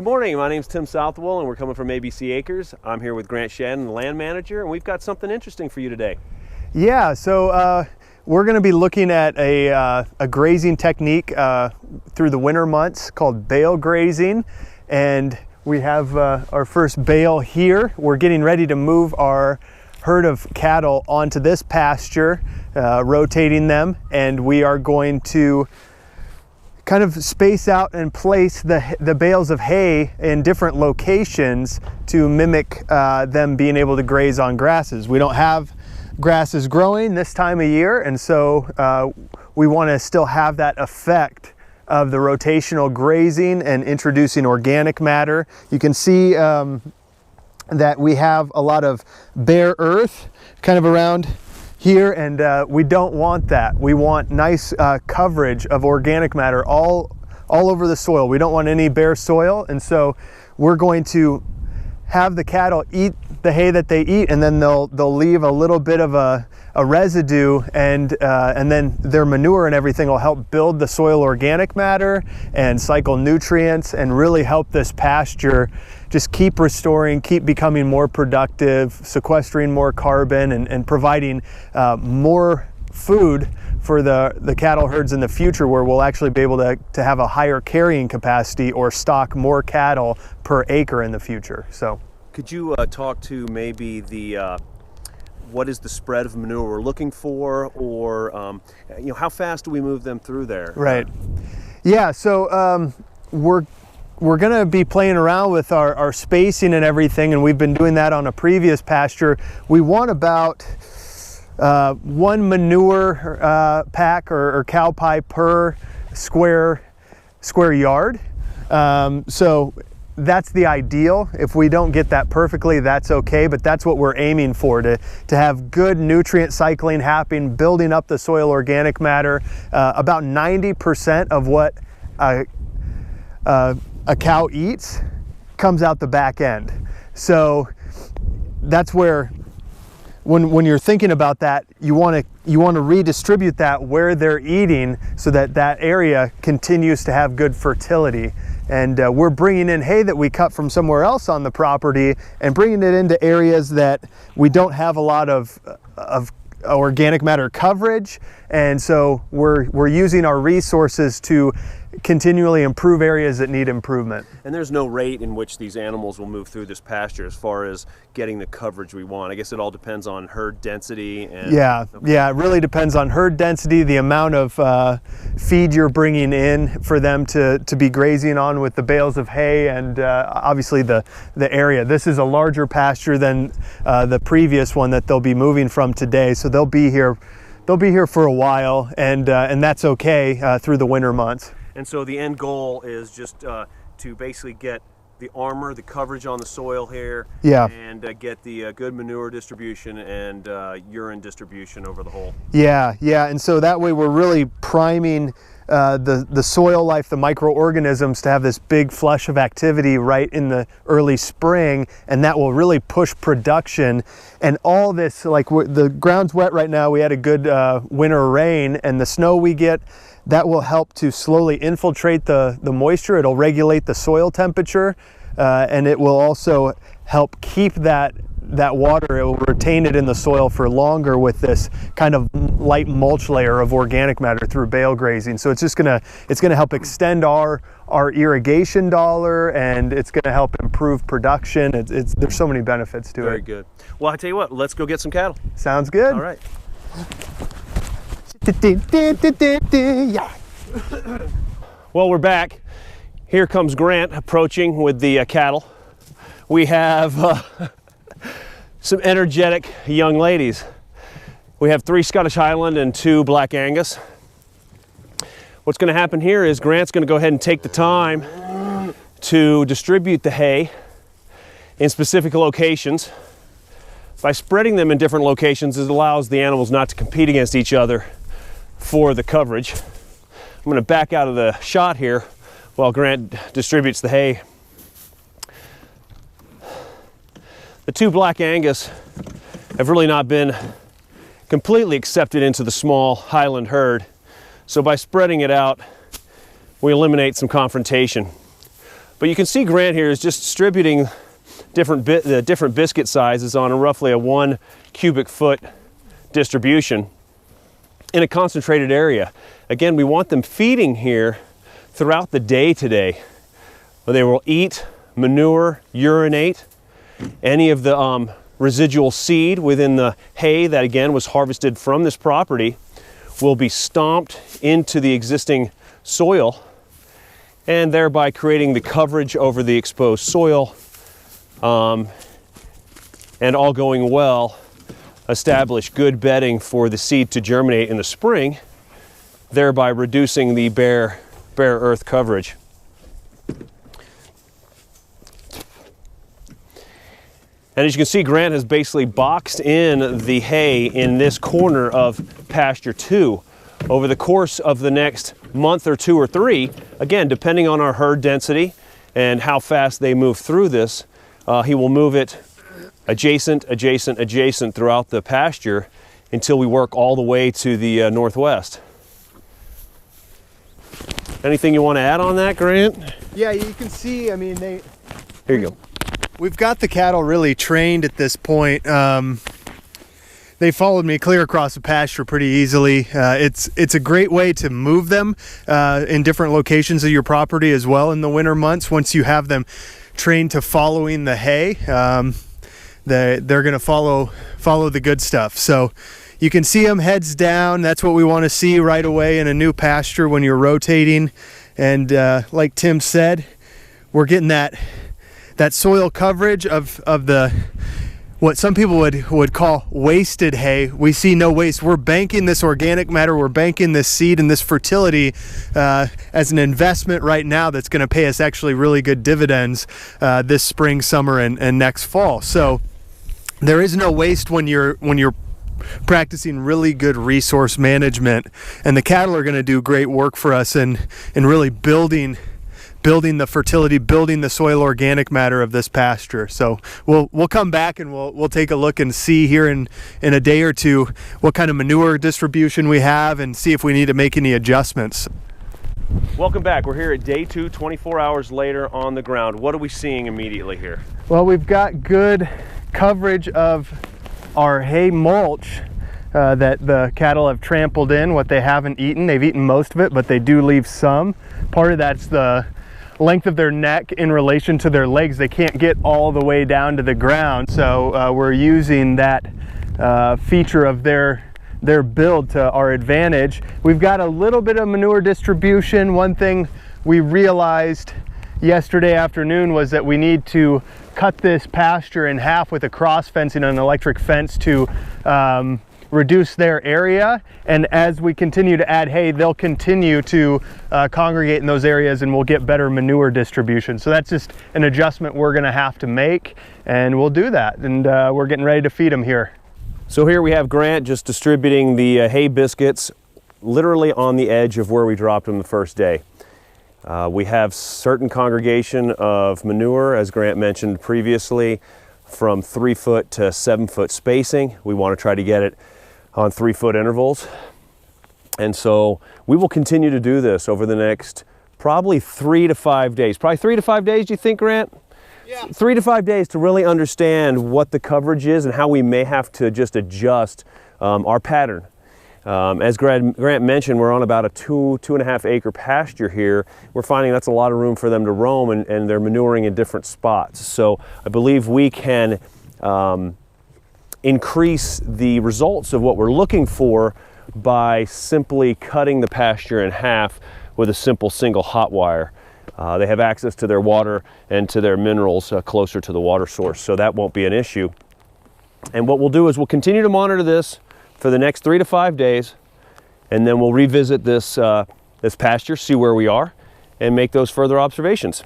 morning, my name's Tim Southwell and we're coming from ABC Acres. I'm here with Grant Shadden, the land manager, and we've got something interesting for you today. Yeah, so we're going to be looking at a grazing technique through the winter months called bale grazing, and we have our first bale here. We're getting ready to move our herd of cattle onto this pasture, rotating them, and we are going to kind of space out and place the bales of hay in different locations to mimic them being able to graze on grasses. We don't have grasses growing this time of year, and so we want to still have that effect of the rotational grazing and introducing organic matter. You can see that we have a lot of bare earth kind of around here, and we don't want that. We want nice coverage of organic matter all over the soil. We don't want any bare soil, and so we're going to have the cattle eat the hay that they eat, and then they'll leave a little bit of a residue, and then their manure and everything will help build the soil organic matter and cycle nutrients and really help this pasture just keep restoring, keep becoming more productive, sequestering more carbon, and providing more food for the cattle herds in the future, where we'll actually be able to have a higher carrying capacity or stock more cattle per acre in the future. So could you talk to maybe the what is the spread of manure we're looking for, or you know, how fast do we move them through there? Right. Yeah, so we're going to be playing around with our spacing and everything, and we've been doing that on a previous pasture. We want about one manure pack or cow pie per square yard. So that's the ideal. If we don't get that perfectly, that's okay, but that's what we're aiming for, to have good nutrient cycling happening, building up the soil organic matter. About 90% of what a cow eats comes out the back end. So that's where, when you're thinking about that, you want to redistribute that where they're eating, so that that area continues to have good fertility. And we're bringing in hay that we cut from somewhere else on the property and bringing it into areas that we don't have a lot of organic matter coverage, and so we're using our resources to continually improve areas that need improvement. And there's no rate in which these animals will move through this pasture as far as getting the coverage we want. I guess it all depends on herd density. And yeah, it really depends on herd density, the amount of feed you're bringing in for them to be grazing on with the bales of hay, and obviously the area. This is a larger pasture than the previous one that they'll be moving from today, so they'll be here for a while, and that's okay through the winter months. And so the end goal is just to basically get the armor, the coverage on the soil here, yeah, and get the good manure distribution and urine distribution over the whole. Yeah, and so that way we're really priming the soil life, the microorganisms, to have this big flush of activity right in the early spring, and that will really push production. And all this, like the ground's wet right now, we had a good winter rain, and the snow we get, that will help to slowly infiltrate the moisture. It'll regulate the soil temperature, and it will also help keep that water. It will retain it in the soil for longer with this kind of light mulch layer of organic matter through bale grazing. So it's gonna help extend our irrigation dollar, and it's gonna help improve production. There's so many benefits to it. Very good. Well, I tell you what, let's go get some cattle. Sounds good. All right. Well, we're back. Here comes Grant approaching with the cattle. We have some energetic young ladies. We have 3 Scottish Highland and 2 Black Angus. What's going to happen here is Grant's going to go ahead and take the time to distribute the hay in specific locations. By spreading them in different locations, it allows the animals not to compete against each other for the coverage. I'm going to back out of the shot here while Grant distributes the hay. The 2 Black Angus have really not been completely accepted into the small Highland herd, so by spreading it out, we eliminate some confrontation. But you can see Grant here is just distributing the different biscuit sizes on roughly a 1 cubic foot distribution in a concentrated area. Again, we want them feeding here throughout the day today. They will eat, manure, urinate, any of the residual seed within the hay that again was harvested from this property will be stomped into the existing soil, and thereby creating the coverage over the exposed soil, and all going well, establish good bedding for the seed to germinate in the spring, thereby reducing the bare earth coverage. And as you can see, Grant has basically boxed in the hay in this corner of pasture 2. Over the course of the next month or 2 or 3, again, depending on our herd density and how fast they move through this, he will move it adjacent throughout the pasture until we work all the way to the northwest. Anything you want to add on that, Grant? Yeah, you can see, I mean, Here you go. we've got the cattle really trained at this point. They followed me clear across the pasture pretty easily. It's a great way to move them in different locations of your property as well in the winter months. Once you have them trained to following the hay, they're going to follow the good stuff. So you can see them heads down. That's what we want to see right away in a new pasture when you're rotating. And like Tim said, we're getting that soil coverage of the what some people would call wasted hay. We see no waste. We're banking this organic matter, we're banking this seed and this fertility as an investment right now that's going to pay us actually really good dividends this spring, summer, and next fall. So there is no waste when you're practicing really good resource management, and the cattle are going to do great work for us in really building the fertility, building the soil organic matter of this pasture. So we'll come back and we'll take a look and see here in a day or two what kind of manure distribution we have and see if we need to make any adjustments. Welcome back. We're here at day 2, 24 hours later on the ground. What are we seeing immediately here? Well, we've got good coverage of our hay mulch that the cattle have trampled in, what they haven't eaten. They've eaten most of it, but they do leave some. Part of that's the length of their neck in relation to their legs. They can't get all the way down to the ground, so we're using that feature of their build to our advantage. We've got a little bit of manure distribution. One thing we realized yesterday afternoon was that we need to cut this pasture in half with a cross fencing and an electric fence to reduce their area, and as we continue to add hay, they'll continue to congregate in those areas and we'll get better manure distribution. So that's just an adjustment we're going to have to make, and we'll do that, and we're getting ready to feed them here. So here we have Grant just distributing the hay biscuits literally on the edge of where we dropped them the first day. We have certain congregation of manure, as Grant mentioned previously, from 3 foot to 7 foot spacing. We want to try to get it on 3 foot intervals. And so we will continue to do this over the next probably 3 to 5 days. Probably 3 to 5 days, do you think, Grant? Yeah. 3 to 5 days to really understand what the coverage is and how we may have to just adjust our pattern. As Grant mentioned, we're on about a 2.5 acre pasture here. We're finding that's a lot of room for them to roam, and they're manuring in different spots. So I believe we can increase the results of what we're looking for by simply cutting the pasture in half with a simple single hot wire. They have access to their water and to their minerals closer to the water source, so that won't be an issue. And what we'll do is we'll continue to monitor this for the next 3 to 5 days, and then we'll revisit this pasture, see where we are, and make those further observations.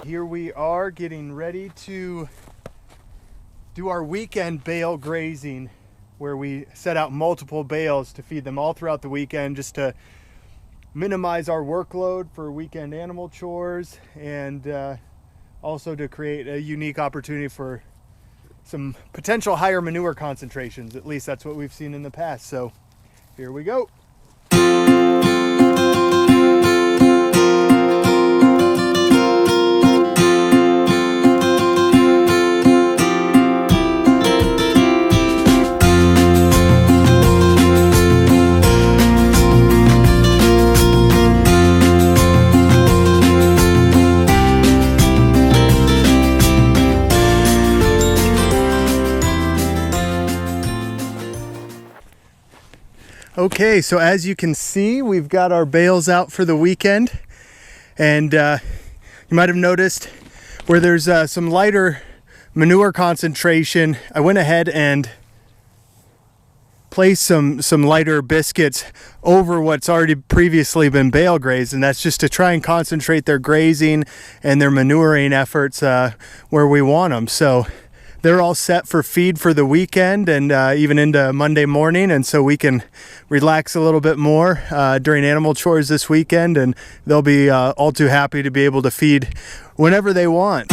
Here we are getting ready to do our weekend bale grazing, where we set out multiple bales to feed them all throughout the weekend, just to minimize our workload for weekend animal chores, and also to create a unique opportunity for some potential higher manure concentrations. At least that's what we've seen in the past. So here we go. Okay, so as you can see, we've got our bales out for the weekend, and you might have noticed where there's some lighter manure concentration, I went ahead and placed some lighter biscuits over what's already previously been bale grazed, and that's just to try and concentrate their grazing and their manuring efforts where we want them. So they're all set for feed for the weekend and even into Monday morning, and so we can relax a little bit more during animal chores this weekend, and they'll be all too happy to be able to feed whenever they want.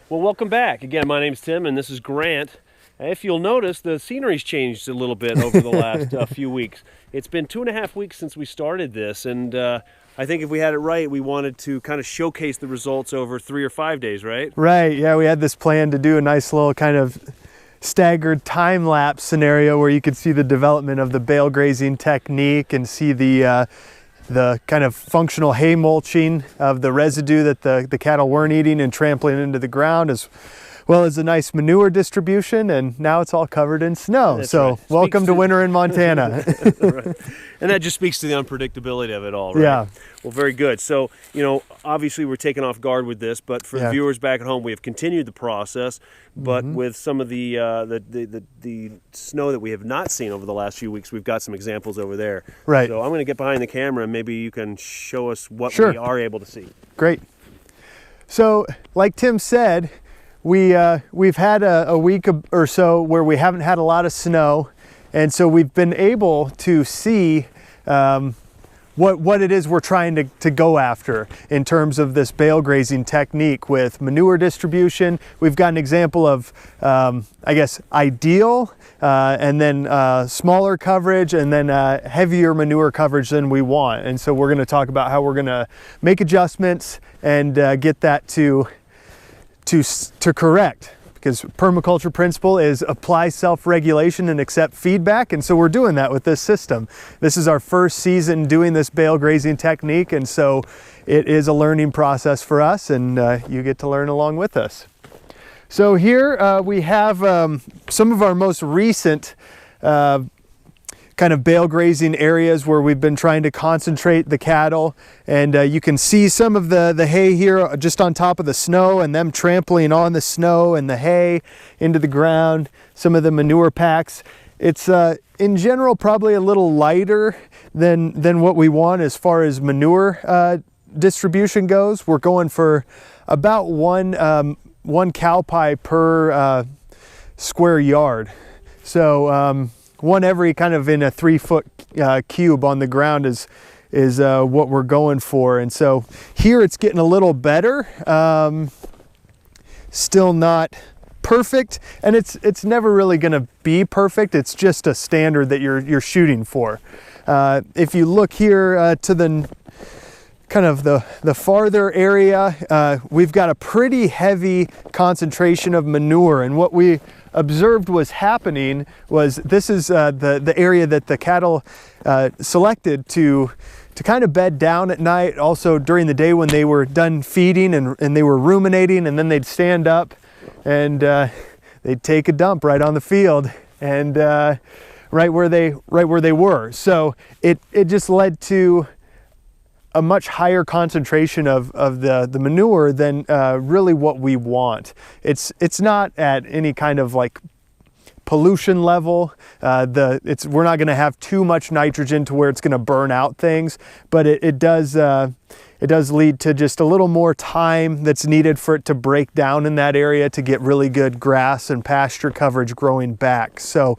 Well, welcome back. Again, my name's Tim and this is Grant. If you'll notice, the scenery's changed a little bit over the last few weeks. It's been 2.5 weeks since we started this, and I think if we had it right, we wanted to kind of showcase the results over 3 or 5 days, right? Right, yeah, we had this plan to do a nice little kind of staggered time-lapse scenario where you could see the development of the bale grazing technique and see the kind of functional hay mulching of the residue that the cattle weren't eating and trampling into the ground, as well as a nice manure distribution, and now it's all covered in snow. That's so right. welcome to winter in Montana. Right. And that just speaks to the unpredictability of it all, right? Yeah. Well, very good. So, you know, obviously we're taken off guard with this, but for the viewers back at home, we have continued the process, but with some of the snow that we have not seen over the last few weeks, we've got some examples over there. Right. So I'm going to get behind the camera and maybe you can show us what Sure. we are able to see. Great. So, like Tim said, we've had a week or so where we haven't had a lot of snow, and so we've been able to see what it is we're trying to go after in terms of this bale grazing technique with manure distribution. We've got an example of, I guess, ideal, and then smaller coverage, and then heavier manure coverage than we want. And so we're going to talk about how we're going to make adjustments and get that to correct, because permaculture principle is apply self-regulation and accept feedback, and so we're doing that with this system. This is our first season doing this bale grazing technique, and so it is a learning process for us, and you get to learn along with us. So here we have some of our most recent kind of bale grazing areas where we've been trying to concentrate the cattle, and you can see some of the hay here just on top of the snow and them trampling on the snow and the hay into the ground, some of the manure packs. It's in general probably a little lighter than what we want as far as manure distribution goes. We're going for about one cow pie per square yard. So one every kind of in a 3-foot cube on the ground is what we're going for. And so here it's getting a little better, still not perfect, and it's never really going to be perfect. It's just a standard that you're shooting for. If you look here to the kind of the farther area, we've got a pretty heavy concentration of manure, and what we observed was happening was this is the area that the cattle selected to kind of bed down at night, also during the day when they were done feeding and they were ruminating, and then they'd stand up and they'd take a dump right on the field and right where they were. So it just led to a much higher concentration of the manure than really what we want. It's not at any kind of like pollution level. We're not going to have too much nitrogen to where it's going to burn out things, but it does lead to just a little more time that's needed for it to break down in that area to get really good grass and pasture coverage growing back. So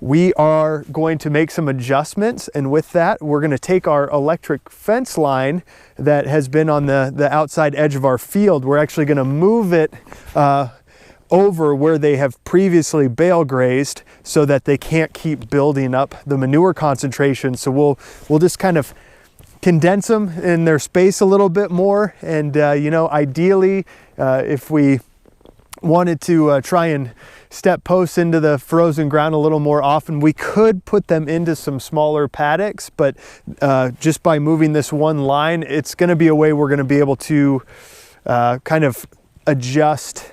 we are going to make some adjustments, and with that, we're going to take our electric fence line that has been on the outside edge of our field. We're actually going to move it over where they have previously bale grazed so that they can't keep building up the manure concentration. So we'll just kind of condense them in their space a little bit more. And you know, ideally, if we wanted to try and step posts into the frozen ground a little more often, we could put them into some smaller paddocks, but just by moving this one line, it's going to be a way we're going to be able to kind of adjust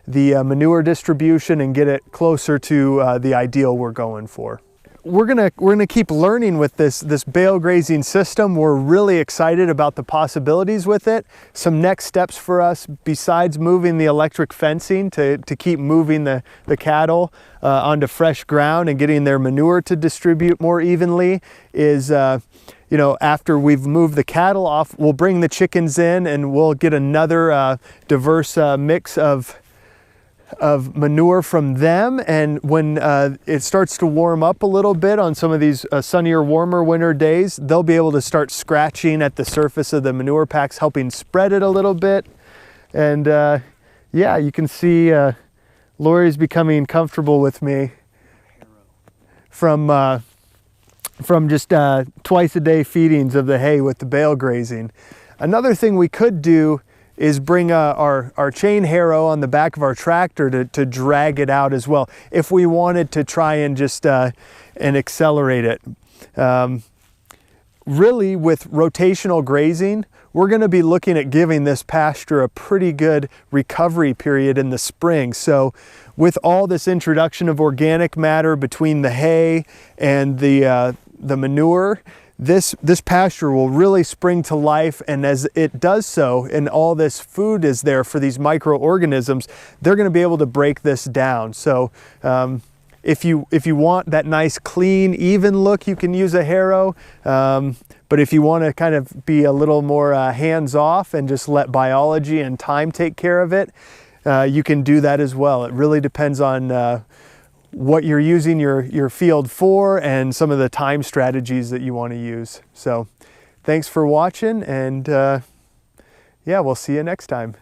the manure distribution and get it closer to the ideal we're going for. We're gonna keep learning with this bale grazing system. We're really excited about the possibilities with it. Some next steps for us, besides moving the electric fencing to keep moving the cattle onto fresh ground and getting their manure to distribute more evenly, is you know, after we've moved the cattle off, we'll bring the chickens in and we'll get another diverse mix of manure from them. And when it starts to warm up a little bit on some of these sunnier, warmer winter days, they'll be able to start scratching at the surface of the manure packs, helping spread it a little bit. And yeah, you can see Lori's becoming comfortable with me from just twice a day feedings of the hay with the bale grazing. Another thing we could do is bring our chain harrow on the back of our tractor to drag it out as well, if we wanted to try and just and accelerate it. Really, with rotational grazing, we're going to be looking at giving this pasture a pretty good recovery period in the spring. So with all this introduction of organic matter between the hay and the manure, this pasture will really spring to life, and as it does so, and all this food is there for these microorganisms, they're going to be able to break this down. So if you want that nice, clean, even look, you can use a harrow. But if you want to kind of be a little more hands-off and just let biology and time take care of it, you can do that as well. It really depends on what you're using your field for and some of the time strategies that you want to use. So thanks for watching, and yeah, we'll see you next time.